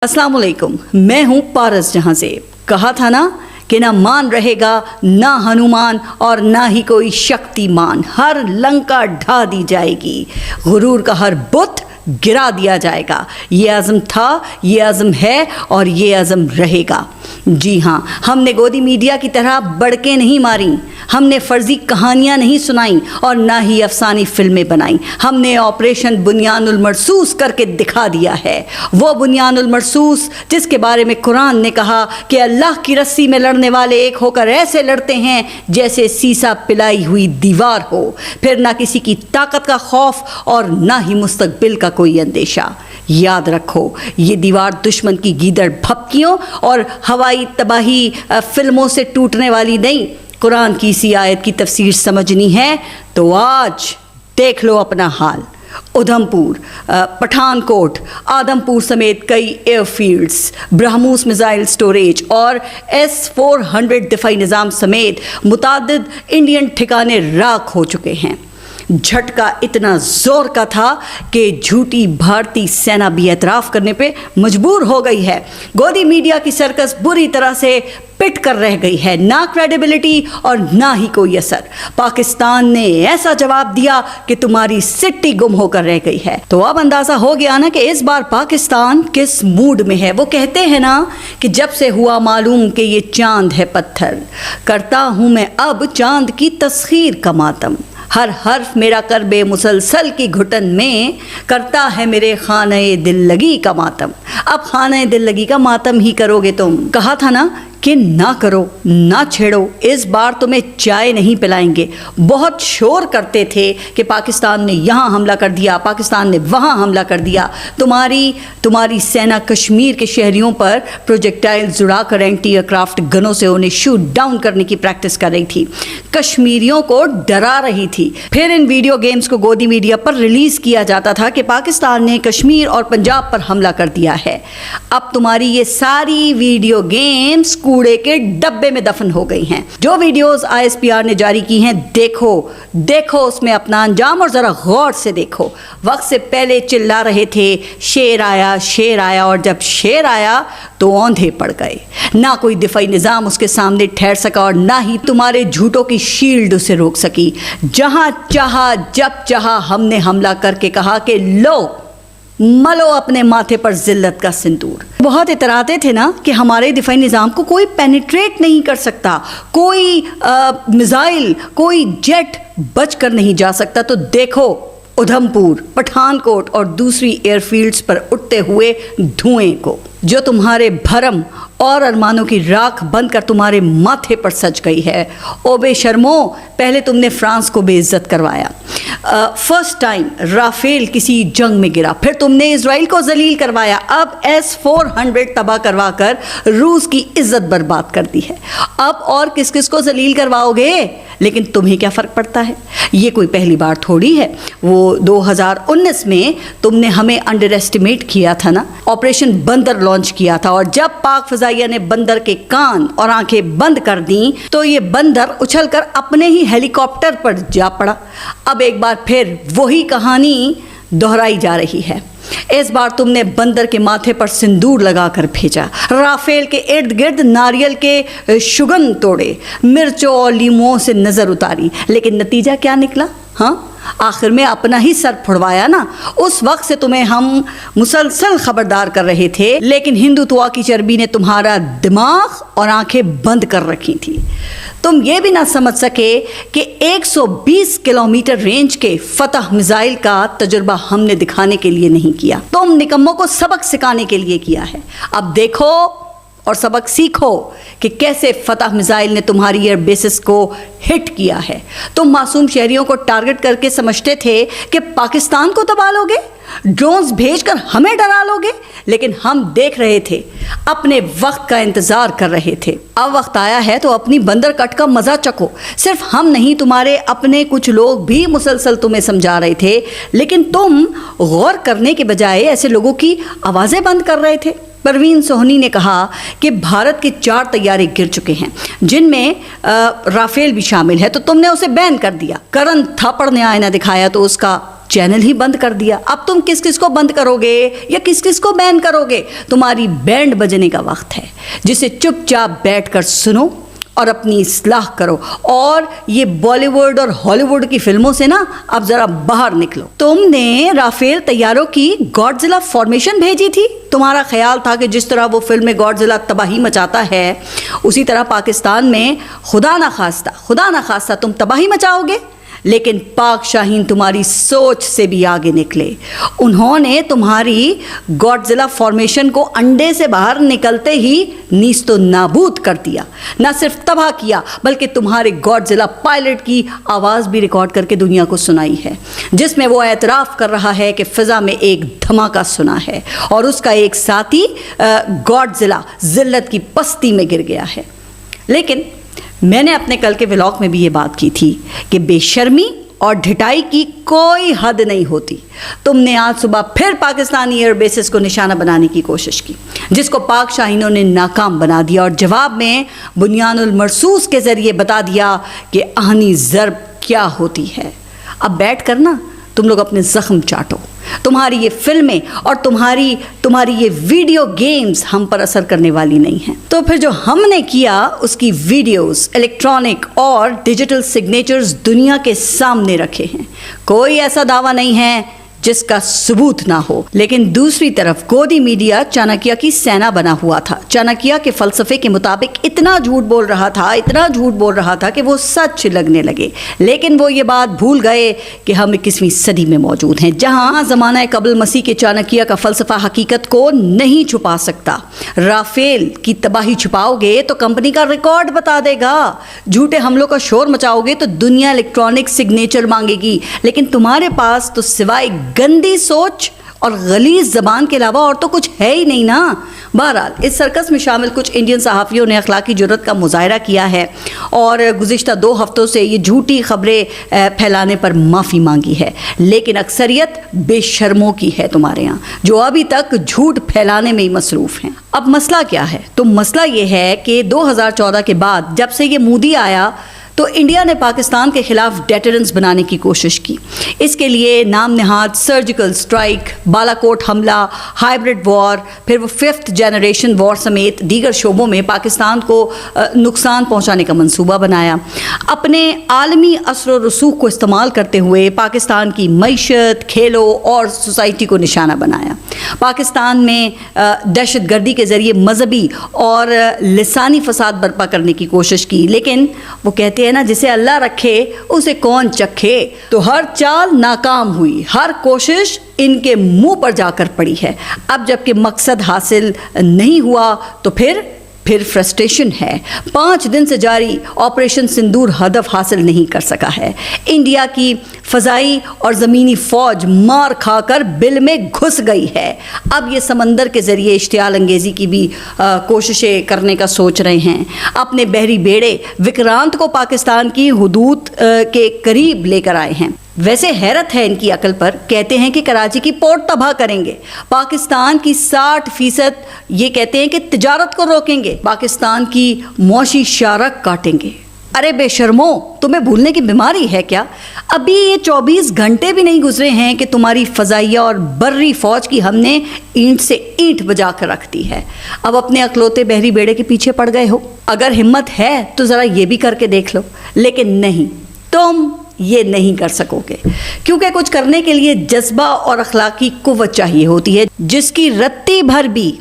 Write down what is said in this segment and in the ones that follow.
अस्सलाम वालेकुम, मैं हूँ पारस जहाँ से। कहा था ना कि ना मान रहेगा ना हनुमान और ना ही कोई शक्तिमान, हर लंका ढा दी जाएगी, गुरूर का हर बुत गिरा दिया जाएगा। ये अज़म था, ये अज़म है और ये अज़म रहेगा। जी हाँ, हमने गोदी मीडिया की तरह बड़के नहीं मारी, हमने फ़र्ज़ी कहानियाँ नहीं सुनाई और ना ही अफसानी फ़िल्में बनाई। हमने ऑपरेशन बुनियानुल मरसूस करके दिखा दिया है, वो बुनियानुल मरसूस जिसके बारे में कुरान ने कहा कि अल्लाह की रस्सी में लड़ने वाले एक होकर ऐसे लड़ते हैं जैसे सीसा पिलाई हुई दीवार हो, फिर ना किसी की ताकत का खौफ और ना ही मुस्तकबिल का कोई अंदेशा। याद रखो, ये दीवार दुश्मन की गीदड़ भपकियों और हवाई तबाही फिल्मों से टूटने वाली नहीं। कुरान की इसी आयत की तफसीर समझनी है तो आज देख लो अपना हाल। उधमपुर, पठानकोट, आदमपुर समेत कई एयरफील्ड्स, ब्रह्मोस मिसाइल स्टोरेज और S-400 दिफाई निज़ाम समेत मुतादिद इंडियन ठिकाने राख हो चुके हैं। झटका इतना जोर का था कि झूठी भारतीय सेना भी एतराफ़ करने पे मजबूर हो गई है। गोदी मीडिया की सर्कस बुरी तरह से पिट कर रह गई है, ना क्रेडिबिलिटी और ना ही कोई असर। पाकिस्तान ने ऐसा जवाब दिया कि तुम्हारी सिट्टी गुम होकर रह गई है। तो अब अंदाज़ा हो गया ना कि इस बार पाकिस्तान किस मूड में है। वो कहते हैं ना कि जब से हुआ मालूम कि ये चांद है पत्थर, करता हूँ मैं अब चांद की तस्खीर का मातम। हर हर्फ मेरा करबे मुसलसल की घुटन में करता है मेरे खाने दिल लगी का मातम। अब खाने दिल लगी का मातम ही करोगे तुम। कहा था ना कि ना करो, ना छेड़ो, इस बार तुम्हें चाय नहीं पिलाएंगे। बहुत शोर करते थे कि पाकिस्तान ने यहाँ हमला कर दिया, पाकिस्तान ने वहाँ हमला कर दिया। तुम्हारी सेना कश्मीर के शहरियों पर प्रोजेक्टाइल जुड़ाकर एंटी एयरक्राफ्ट गनों से उन्हें शूट डाउन करने की प्रैक्टिस कर रही थी, कश्मीरियों को डरा रही थी। फिर इन वीडियो गेम्स को गोदी मीडिया पर रिलीज़ किया जाता था कि पाकिस्तान ने कश्मीर और पंजाब पर हमला कर दिया है। अब तुम्हारी ये सारी वीडियो गेम्स कूड़े के डब्बे में दफन हो गई हैं। जो वीडियोस ISPR ने जारी की हैं, देखो उसमें अपना अंजाम और ज़रा गौर से देखो। वक्त से पहले चिल्ला रहे थे शेर आया और जब शेर आया तो औंधे पड़ गए। ना कोई दिफाई निज़ाम उसके सामने ठहर सका और ना ही तुम्हारे झूठों की शील्ड उसे रोक सकी। जहां चाहा जब चाहा हमने हमला करके कहा कि लो मलो अपने माथे पर जिल्लत का सिंदूर। बहुत इतराते थे ना कि हमारे दिफाई निज़ाम को कोई पेनिट्रेट नहीं कर सकता, कोई मिसाइल, कोई जेट बच कर नहीं जा सकता। तो देखो उधमपुर, पठानकोट और दूसरी एयरफील्ड्स पर उठते हुए धुएं को, जो तुम्हारे भरम और अरमानों की राख बनकर तुम्हारे माथे पर सज गई है। ओ बेशर्मो, पहले तुमने फ्रांस को बेइज्जत करवाया, फर्स्ट टाइम राफेल किसी जंग में गिरा, फिर तुमने इजराइल को जलील करवाया, अब S-400 तबाह करवा कर रूस की इज्जत बर्बाद कर दी है। अब और किस किस को जलील करवाओगे? लेकिन तुम्हें क्या फ़र्क पड़ता है? ये कोई पहली बार थोड़ी है। वो 2019 में तुमने हमें अंडर एस्टिमेट किया था ना, ऑपरेशन बंदर लॉन्च किया था, और जब पाक फ़ज़ाइया ने बंदर के कान और आंखें बंद कर दी तो ये बंदर उछलकर अपने ही हेलीकॉप्टर पर जा पड़ा। अब एक बार फिर वही कहानी दोहराई जा रही है। इस बार तुमने बंदर के माथे पर सिंदूर लगाकर भेजा, राफेल के इर्द गिर्द नारियल के शुगन तोड़े, मिर्चों और लीमुओं से नज़र उतारी, लेकिन नतीजा क्या निकला? हाँ, आखिर में अपना ही सर फुड़वाया ना। उस वक्त से तुम्हें हम मुसलसल खबरदार कर रहे थे, लेकिन हिंदुत्व की चर्बी ने तुम्हारा दिमाग और आंखें बंद कर रखी थी। तुम ये भी ना समझ सके कि 120 किलोमीटर रेंज के फतह मिसाइल का तजुर्बा हमने दिखाने के लिए नहीं किया, तुम निकम्मों को सबक सिखाने के लिए किया है। अब देखो और सबक सीखो कि कैसे फतह मिसाइल ने तुम्हारी एयर बेसिस को हिट किया है। तुम मासूम शहरियों को टारगेट करके समझते थे कि पाकिस्तान को दबा लोगे, ड्रोन्स भेजकर हमें डरा लोगे, लेकिन हम देख रहे थे, अपने वक्त का इंतज़ार कर रहे थे। अब वक्त आया है तो अपनी बंदर कट का मज़ा चखो। सिर्फ हम नहीं, तुम्हारे अपने कुछ लोग भी मुसलसल तुम्हें समझा रहे थे, लेकिन तुम गौर करने के बजाय ऐसे लोगों की आवाज़ें बंद कर रहे थे। परवीन सोहनी ने कहा कि भारत के 4 तैयारे गिर चुके हैं, जिनमें राफेल भी शामिल है, तो तुमने उसे बैन कर दिया। करण थापड़ ने आईना दिखाया तो उसका चैनल ही बंद कर दिया। अब तुम किस किस को बंद करोगे या किस किस को बैन करोगे? तुम्हारी बैंड बजने का वक्त है, जिसे चुपचाप बैठकर सुनो और अपनी इस्लाह करो। और ये बॉलीवुड और हॉलीवुड की फिल्मों से ना अब जरा बाहर निकलो। तुमने राफेल तैयारों की गॉडजिला फॉर्मेशन भेजी थी। तुम्हारा ख्याल था कि जिस तरह वो फिल्म में गॉडजिला तबाही मचाता है, उसी तरह पाकिस्तान में खुदा ना खास्ता तुम तबाही मचाओगे। लेकिन पाक शाहीन तुम्हारी सोच से भी आगे निकले। उन्होंने तुम्हारी गॉडजिला फॉर्मेशन को अंडे से बाहर निकलते ही नीस्तो नाबूद कर दिया। ना सिर्फ तबाह किया, बल्कि तुम्हारे गॉडजिला पायलट की आवाज़ भी रिकॉर्ड करके दुनिया को सुनाई है, जिसमें वो एतराफ़ कर रहा है कि फ़िज़ा में एक धमाका सुना है और उसका एक साथी गॉडजिला ज़िल्लत की पस्ती में गिर गया है। लेकिन मैंने अपने कल के व्लॉग में भी ये बात की थी कि बेशर्मी और ढिठाई की कोई हद नहीं होती। तुमने आज सुबह फिर पाकिस्तानी एयर बेसिस को निशाना बनाने की कोशिश की, जिसको पाक शाहीनों ने नाकाम बना दिया और जवाब में बुनियानुल मरसूस के ज़रिए बता दिया कि आहनी ज़रब क्या होती है। अब बैठ कर ना तुम लोग अपने ज़ख्म चाटो। तुम्हारी ये फिल्में और तुम्हारी ये वीडियो गेम्स हम पर असर करने वाली नहीं हैं। तो फिर जो हमने किया उसकी वीडियोस, इलेक्ट्रॉनिक और डिजिटल सिग्नेचर्स दुनिया के सामने रखे हैं। कोई ऐसा दावा नहीं है जिसका सबूत ना हो। लेकिन दूसरी तरफ गोदी मीडिया चाणक्य की सेना बना हुआ था। चाणक्य के फलसफे के मुताबिक इतना झूठ बोल रहा था कि वो सच लगने लगे। लेकिन वो ये बात भूल गए कि हम 21वीं सदी में मौजूद हैं, जहां ज़माना कबल मसीह के चाणक्य का फलसफा हकीकत को नहीं छुपा सकता। राफेल की तबाही छुपाओगे तो कंपनी का रिकॉर्ड बता देगा। झूठे हमलों का शोर मचाओगे तो दुनिया इलेक्ट्रॉनिक सिग्नेचर मांगेगी। लेकिन तुम्हारे पास तो सिवाय गंदी सोच और गलीज ज़बान के अलावा और तो कुछ है ही नहीं ना। बहरहाल इस सर्कस में शामिल कुछ इंडियन सहाफ़ियों ने अखलाकी जुर्रत का मुज़ाहरा किया है और गुज़िश्ता 2 हफ्तों से ये झूठी खबरें फैलाने पर माफ़ी मांगी है। लेकिन अक्सरियत बेशर्मों की है तुम्हारे यहाँ, जो अभी तक झूठ फैलाने में ही मसरूफ़ हैं। अब मसला क्या है? तो मसला ये है कि 2014 के बाद जब से ये मोदी आया तो इंडिया ने पाकिस्तान के खिलाफ डेटरेंस बनाने की कोशिश की। इसके लिए नाम नहाद सर्जिकल स्ट्राइक, बालाकोट हमला, हाइब्रिड वॉर, फिर वो 5th जनरेशन वॉर समेत दीगर शोबों में पाकिस्तान को नुकसान पहुंचाने का मंसूबा बनाया। अपने आलमी असर व रसूख को इस्तेमाल करते हुए पाकिस्तान की मईशत, खेलों और सोसाइटी को निशाना बनाया। पाकिस्तान में दहशत गर्दी के ज़रिए मजहबी और लिसानी फसाद बर्पा करने की कोशिश की। लेकिन वो कहते हैं ना, जिसे अल्लाह रखे उसे कौन चखे। तो हर चाल नाकाम हुई, हर कोशिश इनके मुंह पर जाकर पड़ी है। अब जबकि मकसद हासिल नहीं हुआ तो फिर फ्रस्ट्रेशन है। 5 दिन से जारी ऑपरेशन सिंदूर हदफ हासिल नहीं कर सका है। इंडिया की फ़ज़ाई और ज़मीनी फ़ौज मार खाकर बिल में घुस गई है। अब ये समंदर के ज़रिए इश्तियाल अंगेज़ी की भी कोशिशें करने का सोच रहे हैं। अपने बहरी बेड़े विक्रांत को पाकिस्तान की हुदूद के करीब लेकर आए हैं। वैसे हैरत है इनकी अकल पर। कहते हैं कि कराची की पोर्ट तबाह करेंगे, पाकिस्तान की 60% ये कहते हैं कि तिजारत को रोकेंगे, पाकिस्तान की मौशी शारक काटेंगे। अरे बेशर्मो, तुम्हें भूलने की बीमारी है क्या? अभी ये 24 घंटे भी नहीं गुजरे हैं कि तुम्हारी फ़ज़ाइया और बर्री फ़ौज की हमने ईंट से ईंट बजा कर रख दी है। अब अपने अकलौते बहरी बेड़े के पीछे पड़ गए हो। अगर हिम्मत है तो ज़रा ये भी करके देख लो। लेकिन नहीं, तुम ये नहीं कर सकोगे, क्योंकि कुछ करने के लिए जज्बा और अखलाकी कुव्वत चाहिए होती है, जिसकी रत्ती भर भी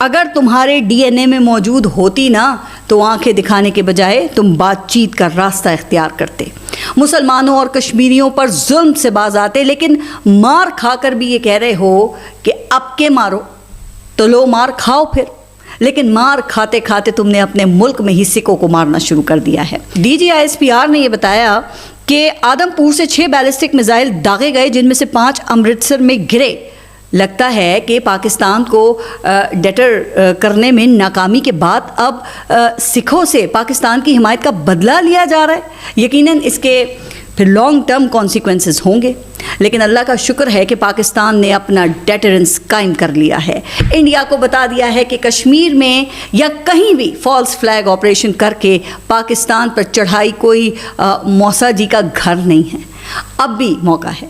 अगर तुम्हारे डीएनए में मौजूद होती ना, तो आंखें दिखाने के बजाय तुम बातचीत का रास्ता इख्तियार करते, मुसलमानों और कश्मीरियों पर जुल्म से बाज आते। लेकिन मार खाकर भी ये कह रहे हो कि अब के मारो, तो लो मार खाओ फिर। लेकिन मार खाते खाते तुमने अपने मुल्क में ही सिखों को मारना शुरू कर दिया है। DGISPR ने यह बताया कि आदमपुर से 6 बैलिस्टिक मिसाइल दागे गए, जिनमें से 5 अमृतसर में गिरे। लगता है कि पाकिस्तान को डेटर करने में नाकामी के बाद अब सिखों से पाकिस्तान की हिमायत का बदला लिया जा रहा है। यकीनन इसके फिर लॉन्ग टर्म कॉन्सिक्वेंसेस होंगे। लेकिन अल्लाह का शुक्र है कि पाकिस्तान ने अपना डेटरेंस कायम कर लिया है। इंडिया को बता दिया है कि कश्मीर में या कहीं भी फॉल्स फ्लैग ऑपरेशन करके पाकिस्तान पर चढ़ाई कोई मौसा जी का घर नहीं है। अब भी मौका है,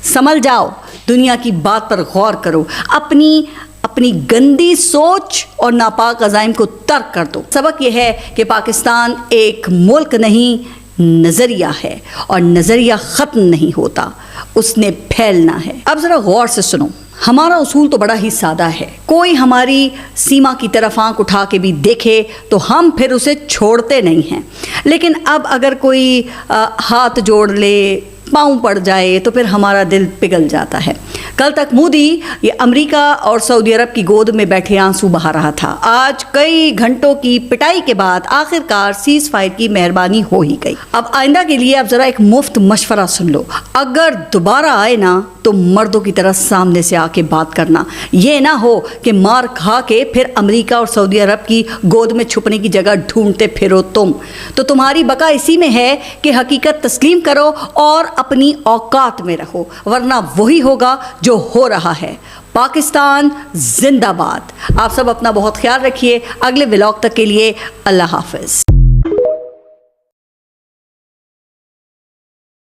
संभल जाओ, दुनिया की बात पर गौर करो, अपनी गंदी सोच और नापाक अज़ाइम को तर्क कर दो। सबक यह है कि पाकिस्तान एक मुल्क नहीं, नज़रिया है, और नज़रिया ख़त्म नहीं होता, उसने फैलना है। अब ज़रा गौर से सुनो, हमारा उसूल तो बड़ा ही सादा है। कोई हमारी सीमा की तरफ आंख उठा के भी देखे तो हम फिर उसे छोड़ते नहीं हैं, लेकिन अब अगर कोई हाथ जोड़ ले, पाँव पड़ जाए तो फिर हमारा दिल पिघल जाता है। कल तक मोदी ये अमेरिका और सऊदी अरब की गोद में बैठे आंसू बहा रहा था। आज कई घंटों की पिटाई के बाद आखिरकार सीज फायर की मेहरबानी हो ही गई। अब आइंदा के लिए अब ज़रा एक मुफ्त मशवरा सुन लो, अगर दोबारा आए ना तो मर्दों की तरह सामने से आके बात करना। ये ना हो कि मार खा के फिर अमेरिका और सऊदी अरब की गोद में छुपने की जगह ढूंढते फिरो तुम। तो तुम्हारी बका इसी में है कि हकीकत तस्लीम करो और अपनी औकात में रहो, वरना वही होगा जो हो रहा है। पाकिस्तान जिंदाबाद। आप सब अपना बहुत ख्याल रखिए। अगले व्लॉग तक के लिए अल्लाह हाफ़िज़।